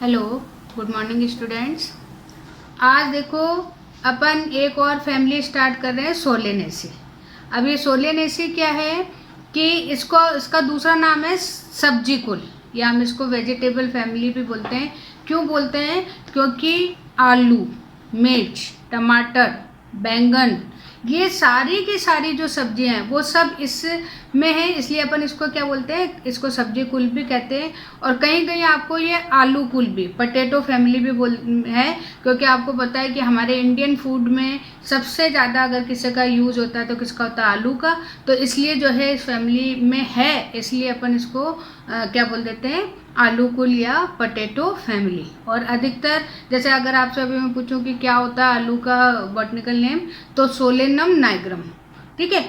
Hello, good morning students. आज देखो अपन एक और फैमिली स्टार्ट कर रहे हैं, सोलेनेसी। अब ये सोलेनेसी क्या है कि इसका दूसरा नाम है सब्जी कुल, या हम इसको वेजिटेबल फैमिली भी बोलते हैं। क्यों बोलते हैं? क्योंकि आलू, मिर्च, टमाटर, बैंगन, ये सारी की सारी जो सब्जियां हैं वो सब इसमें है, इसलिए अपन इसको क्या बोलते हैं, इसको सब्जी कुल भी कहते हैं। और कहीं कहीं आपको ये आलू कुल भी, पोटैटो फैमिली भी बोल है, क्योंकि आपको पता है कि हमारे इंडियन फूड में सबसे ज़्यादा अगर किसी का यूज़ होता है तो किसका होता है? आलू का। तो इसलिए जो है इस फैमिली में है, इसलिए अपन इसको क्या बोल देते हैं? आलू कुल या पोटैटो फैमिली। और अधिकतर जैसे अगर आपसे अभी मैं पूछूं कि क्या होता है आलू का बॉटनिकल नेम, तो सोलेनम नाइग्रम, ठीक है।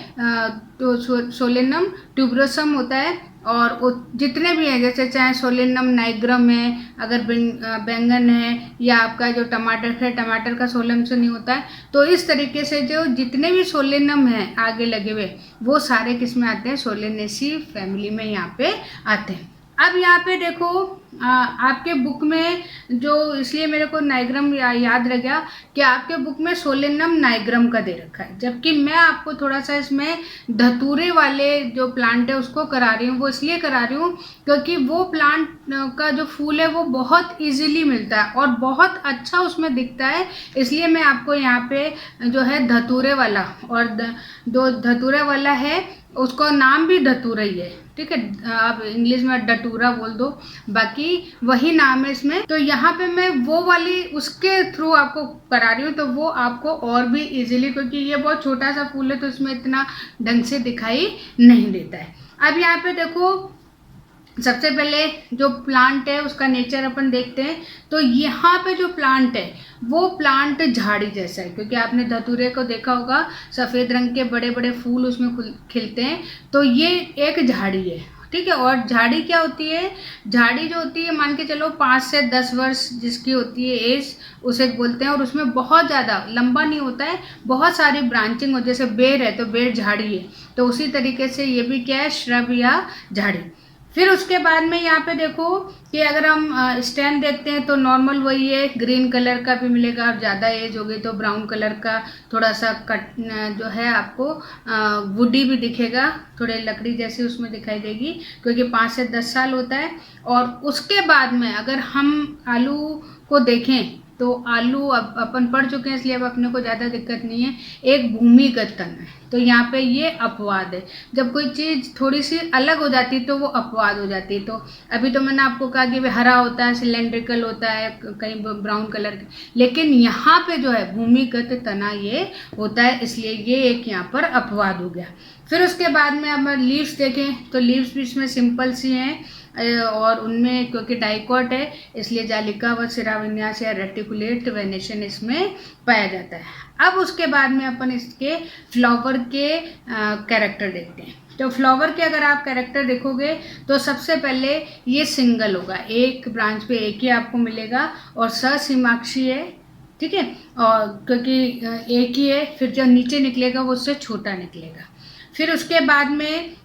तो सोलेनम ट्यूबरोसम होता है। और जितने भी हैं, जैसे चाहे सोलेनम नाइग्रम है, अगर बैंगन है, या आपका जो टमाटर है, टमाटर का सोलम से नहीं होता है। तो इस तरीके से जो जितने भी सोलेनम हैं आगे लगे हुए, वो सारे किस में आते हैं? सोलेनेसी फैमिली में यहाँ पे आते हैं। अब यहाँ पे देखो आपके बुक में जो, इसलिए मेरे को नाइग्रम याद रह गया कि आपके बुक में सोलेनम नाइग्रम का दे रखा है, जबकि मैं आपको थोड़ा सा इसमें धतूरे वाले जो प्लांट है उसको करा रही हूँ। वो इसलिए करा रही हूँ क्योंकि वो प्लांट का जो फूल है वो बहुत इजीली मिलता है और बहुत अच्छा उसमें दिखता है, इसलिए मैं आपको यहाँ पे जो है धतूरे वाला, और जो धतूरे वाला है उसका नाम भी धतूरा ही है, ठीक है। आप इंग्लिश में डटूरा बोल दो, बाकी वही नाम है इसमें। तो यहाँ पे मैं वो वाली उसके थ्रू आपको करा रही हूँ, तो वो आपको और भी इजीली, क्योंकि ये बहुत छोटा सा फूल है तो इसमें इतना ढंग से दिखाई नहीं देता है। अब यहाँ पे देखो, सबसे पहले जो प्लांट है उसका नेचर अपन देखते हैं। तो यहाँ पे जो प्लांट है वो प्लांट झाड़ी जैसा है, क्योंकि आपने धतूरे को देखा होगा, सफ़ेद रंग के बड़े बड़े फूल उसमें खिलते हैं। तो ये एक झाड़ी है, ठीक है। और झाड़ी क्या होती है? झाड़ी जो होती है, मान के चलो 5 से 10 वर्ष जिसकी होती है एज, उसे बोलते हैं। और उसमें बहुत ज़्यादा लंबा नहीं होता है, बहुत सारी ब्रांचिंग हो, जैसे बेर है तो बेर झाड़ी है, तो उसी तरीके से ये भी क्या है? श्रब या झाड़ी। फिर उसके बाद में यहाँ पे देखो कि अगर हम स्टैंड देखते हैं तो नॉर्मल वही है, ग्रीन कलर का भी मिलेगा, और ज़्यादा एज हो गई तो ब्राउन कलर का थोड़ा सा कट जो है आपको वुडी भी दिखेगा, थोड़े लकड़ी जैसी उसमें दिखाई देगी, क्योंकि 5 से 10 साल होता है। और उसके बाद में अगर हम आलू को देखें तो आलू अब अपन पढ़ चुके हैं, इसलिए अब अपने को ज़्यादा दिक्कत नहीं है। एक भूमिगत तन है, तो यहाँ पे ये अपवाद है। जब कोई चीज़ थोड़ी सी अलग हो जाती है तो वो अपवाद हो जाती है। तो अभी तो मैंने आपको कहा कि हरा होता है, सिलेंड्रिकल होता है, कहीं ब्राउन कलर का, लेकिन यहाँ पे जो है भूमिगत तना ये होता है, इसलिए ये एक यहाँ पर अपवाद हो गया। फिर उसके बाद में अब लीव्स देखें तो लीव्स भी इसमें सिंपल सी हैं, और उनमें क्योंकि डाइकॉट है इसलिए जालिका व सिरा विन्यास या रेटिकुलेट वेनेशन इसमें पाया जाता है। अब उसके बाद में अपन इसके फ्लावर के कैरेक्टर देखते हैं। तो फ्लावर के अगर आप कैरेक्टर देखोगे तो सबसे पहले ये सिंगल होगा, एक ब्रांच पे एक ही आपको मिलेगा, और ससीमाक्षी है, ठीक है। और क्योंकि एक ही है, फिर जो नीचे निकलेगा वो उससे छोटा निकलेगा। फिर उसके बाद में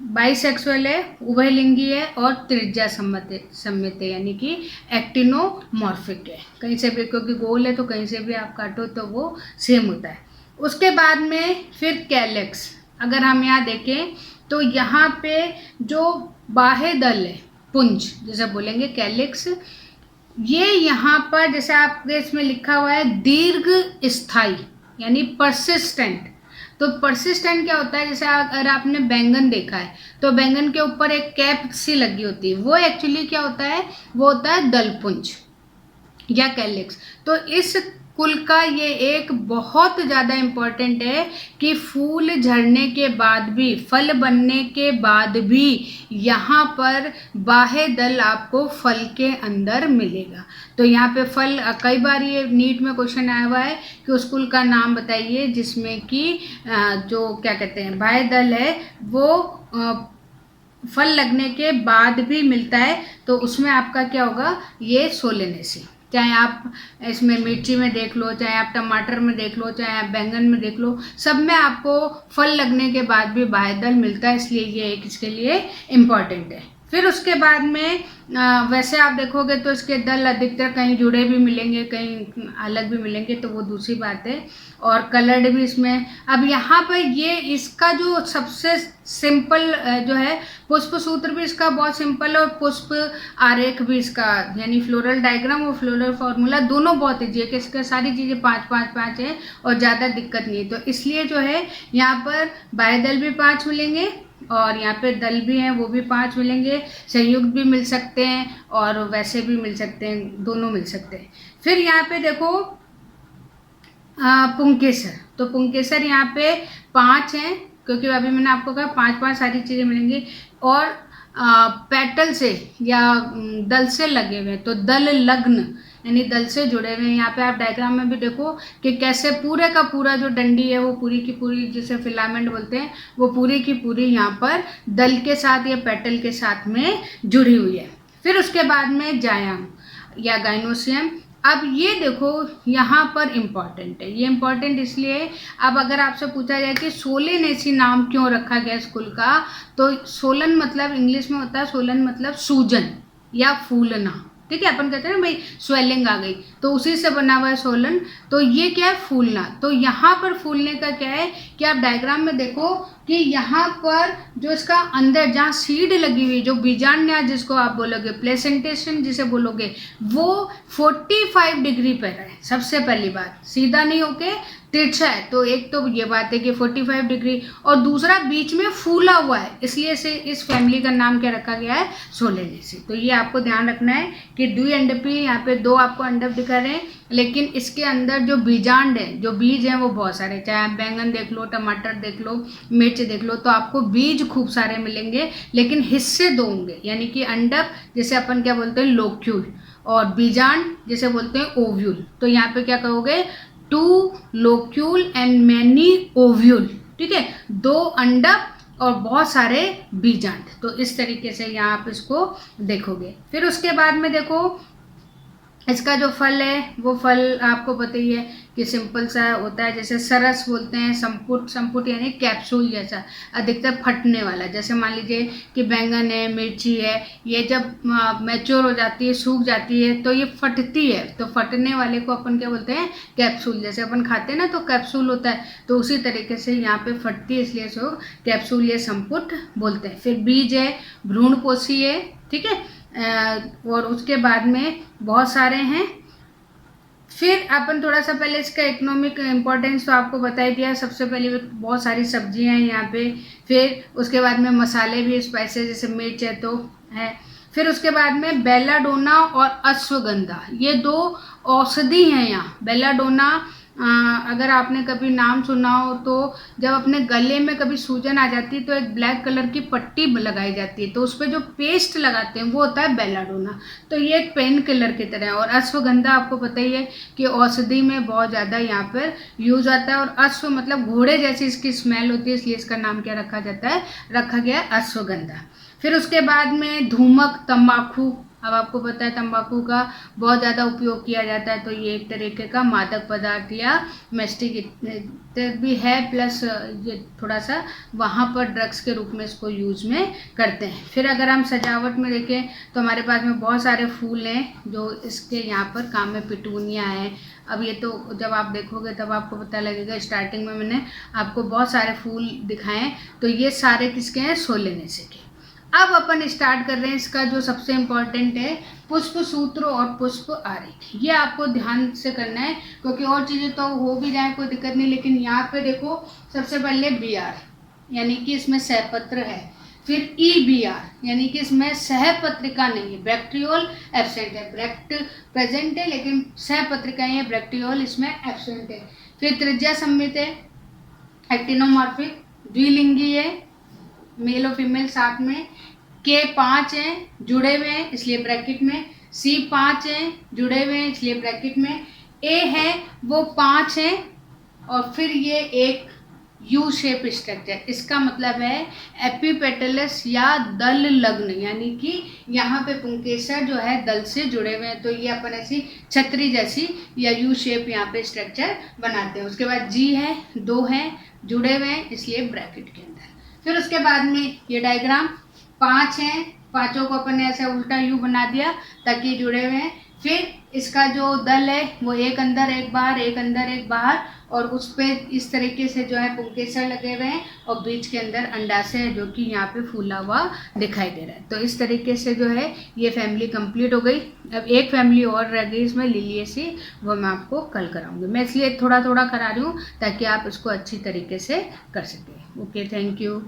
बाइसेक्सुअल है, उभयलिंगी है, और त्रिज्या सम्मित है, यानी कि एक्टिनोमॉर्फिक है। कहीं से भी, क्योंकि गोल है तो कहीं से भी आप काटो तो वो सेम होता है। उसके बाद में फिर कैलेक्स, अगर हम यहाँ देखें तो यहाँ पे जो बाह्य दल है, पुंज जैसे बोलेंगे कैलिक्स, ये यहाँ पर जैसे आपके इसमें लिखा हुआ है दीर्घ स्थायी, यानी परसिस्टेंट। तो परसिस्टेंट क्या होता है? जैसे अगर आपने बैंगन देखा है तो बैंगन के ऊपर एक कैप सी लगी होती है, वो एक्चुअली क्या होता है? वो होता है दलपुंज या कैलिक्स। तो इस कुल का ये एक बहुत ज़्यादा इम्पोर्टेंट है कि फूल झड़ने के बाद भी, फल बनने के बाद भी यहाँ पर बाह्य दल आपको फल के अंदर मिलेगा। तो यहाँ पे फल, कई बार ये नीट में क्वेश्चन आया हुआ है कि उस कुल का नाम बताइए जिसमें कि जो क्या कहते हैं बाह्य दल है वो फल लगने के बाद भी मिलता है, तो उसमें आपका क्या होगा? ये सोलेनेसी। चाहे आप इसमें मिर्ची में देख लो, चाहे आप टमाटर में देख लो, चाहे आप बैंगन में देख लो, सब में आपको फल लगने के बाद भी बाह्य दल मिलता है, इसलिए ये एक इसके लिए इम्पॉर्टेंट है। फिर उसके बाद में वैसे आप देखोगे तो इसके दल अधिकतर कहीं जुड़े भी मिलेंगे, कहीं अलग भी मिलेंगे, तो वो दूसरी बात है। और कलर्ड भी इसमें। अब यहाँ पर ये इसका जो सबसे सिंपल जो है, पुष्प सूत्र भी इसका बहुत सिंपल है, और पुष्प आरेख भी इसका, यानी फ्लोरल डायग्राम और फ्लोरल फॉर्मूला दोनों बहुत ईजी है, कि इसका सारी चीज़ें 5-5-5 है और ज़्यादा दिक्कत नहीं है। तो इसलिए जो है यहाँ पर बाह्य दल भी 5 मिलेंगे, और यहाँ पे दल भी हैं वो भी 5 मिलेंगे, संयुक्त भी मिल सकते हैं और वैसे भी मिल सकते हैं, दोनों मिल सकते हैं। फिर यहाँ पे देखो पुंकेसर, तो पुंकेसर यहाँ पे 5 हैं, क्योंकि अभी मैंने आपको कहा 5-5 सारी चीज़ें मिलेंगी। और पेटल से या दल से लगे हुए, तो दल लग्न यानी दल से जुड़े हुए हैं। यहाँ पे आप डायग्राम में भी देखो कि कैसे पूरे का पूरा जो डंडी है वो पूरी की पूरी, जिसे फिलामेंट बोलते हैं, वो पूरी की पूरी यहाँ पर दल के साथ या पेटल के साथ में जुड़ी हुई है। फिर उसके बाद में जायम या गाइनोसियम। अब ये देखो यहाँ पर इम्पॉर्टेंट है, ये इम्पॉर्टेंट इसलिए, अब अगर आपसे पूछा जाए कि सोलेनेसी नाम क्यों रखा गया स्कूल का, तो सोलन मतलब इंग्लिश में होता है, सोलन मतलब सूजन या फूलना, ठीक है। अपन कहते हैं ना भाई स्वेलिंग आ गई, तो उसी से बना हुआ है सोलन। तो ये क्या है, फूलना। तो यहाँ पर फूलने का क्या है कि आप डायग्राम में देखो कि यहाँ पर जो इसका अंदर जहाँ सीड लगी हुई, जो बीजांड जिसको आप बोलोगे, प्लेसेंटेशन जिसे बोलोगे, वो 45 डिग्री पर है। सबसे पहली बात, सीधा नहीं होके तिरछा है। तो एक तो ये बात है कि 45 डिग्री, और दूसरा बीच में फूला हुआ है, इसलिए से इस फैमिली का नाम क्या रखा गया है, सोलेनेसी। तो ये आपको ध्यान रखना है कि द्विअंडपी, यहाँ पे 2 आपको अंडक दिख रहे हैं, लेकिन इसके अंदर जो बीजांड है, जो बीज हैं वो बहुत सारे, चाहे आप बैंगन देख लो, टमाटर देख लो, मिर्च देख लो, तो आपको बीज खूब सारे मिलेंगे, लेकिन हिस्से 2 होंगे, यानी कि अंडक जिसे अपन क्या बोलते हैं, लोक्यूल, और बीजांड जिसे बोलते हैं ओव्यूल। तो यहाँ पे क्या कहोगे, 2 लोक्यूल एंड मैनी ओव्यूल, ठीक है, 2 अंडक और बहुत सारे बीजांड। तो इस तरीके से यहाँ आप इसको देखोगे। फिर उसके बाद में देखो इसका जो फल है, वो फल आपको पता ही है कि सिंपल सा होता है, जैसे सरस बोलते हैं, संपुट, संपुट यानी कैप्सूल जैसा, अधिकतर फटने वाला। जैसे मान लीजिए कि बैंगन है, मिर्ची है, ये जब मैच्योर हो जाती है, सूख जाती है, तो ये फटती है, तो फटने वाले को अपन क्या बोलते हैं, कैप्सूल। जैसे अपन खाते हैं ना तो कैप्सूल होता है, तो उसी तरीके से यहाँ पे फटती है, इसलिए इसको कैप्सूल या संपुट बोलते हैं। फिर बीज है, भ्रूणपोषी है, ठीक है, और उसके बाद में बहुत सारे हैं। फिर अपन थोड़ा सा पहले इसका इकोनॉमिक इम्पोर्टेंस तो आपको बता ही दिया। सबसे पहले बहुत सारी सब्जियां हैं यहाँ पे, फिर उसके बाद में मसाले भी, स्पाइसेस, जैसे मिर्च है तो है। फिर उसके बाद में बेलाडोना और अश्वगंधा, ये 2 औषधि हैं यहाँ। बेलाडोना अगर आपने कभी नाम सुना हो, तो जब अपने गले में कभी सूजन आ जाती है तो एक ब्लैक कलर की पट्टी लगाई जाती है, तो उस पर जो पेस्ट लगाते हैं वो होता है बेलाडोना। तो ये एक पेन किलर की तरह है। और अश्वगंधा आपको पता ही है कि औषधि में बहुत ज़्यादा यहाँ पर यूज आता है। और अश्व मतलब घोड़े जैसी इसकी स्मेल होती है, इसलिए इसका नाम क्या रखा जाता है, रखा गया अश्वगंधा। फिर उसके बाद में धूमक, तंबाकू। अब आपको पता है तंबाकू का बहुत ज़्यादा उपयोग किया जाता है, तो ये एक तरीके का मादक पदार्थ या मेस्टिक भी है, प्लस ये थोड़ा सा वहाँ पर ड्रग्स के रूप में इसको यूज में करते हैं। फिर अगर हम सजावट में देखें तो हमारे पास में बहुत सारे फूल हैं जो इसके यहाँ पर काम में, पिटूनिया है। अब ये तो जब आप देखोगे तब आपको पता लगेगा, स्टार्टिंग में मैंने आपको बहुत सारे फूल दिखाए, तो ये सारे किसके हैं, सोलेनेसी के। अब अपन स्टार्ट कर रहे हैं इसका जो सबसे इम्पोर्टेंट है, पुष्प सूत्र और पुष्प आरेख। ये आपको ध्यान से करना है, क्योंकि और चीज़ें तो हो भी जाए कोई दिक्कत नहीं, लेकिन यहाँ पे देखो सबसे पहले BR यानी कि इसमें सहपत्र है। फिर EBR यानी कि इसमें सहपत्रिका नहीं है, ब्रैक्टियोल एब्सेंट है। ब्रैक्ट प्रेजेंट है लेकिन सहपत्रिका है, ब्रैक्टियोल इसमें एब्सेंट है। फिर त्रिज्या सम्मित है, एक्टिनोमॉर्फिक, द्विलिंगी है, मेल और फीमेल साथ में। K5 हैं, जुड़े हुए हैं इसलिए ब्रैकेट में। C5 हैं, जुड़े हुए हैं इसलिए ब्रैकेट में। A है वो 5 हैं, और फिर ये एक U शेप स्ट्रक्चर, इसका मतलब है एपिपेटलस या दल लग्न, यानी कि यहाँ पे पुंकेसर जो है दल से जुड़े हुए हैं, तो ये अपन ऐसी छतरी जैसी या U शेप यहाँ पे स्ट्रक्चर बनाते हैं। उसके बाद G है, 2 हैं, जुड़े हुए हैं इसलिए ब्रैकेट के अंदर। फिर उसके बाद में ये डायग्राम 5 हैं, पांचों को अपन ने ऐसे उल्टा यू बना दिया ताकि जुड़े हुए हैं। फिर इसका जो दल है वो एक अंदर एक बाहर, एक अंदर एक बाहर, और उस पे इस तरीके से जो है पुंकेसर लगे हुए हैं और बीच के अंदर अंडाशय है जो कि यहाँ पे फूला हुआ दिखाई दे रहा है। तो इस तरीके से जो है ये फैमिली कंप्लीट हो गई। अब एक फैमिली और रह गई इसमें लिलिएसी, वो मैं आपको कल कराऊंगी। मैं इसलिए थोड़ा थोड़ा करा रही हूँ ताकि आप इसको अच्छी तरीके से कर सकें। Okay, thank you.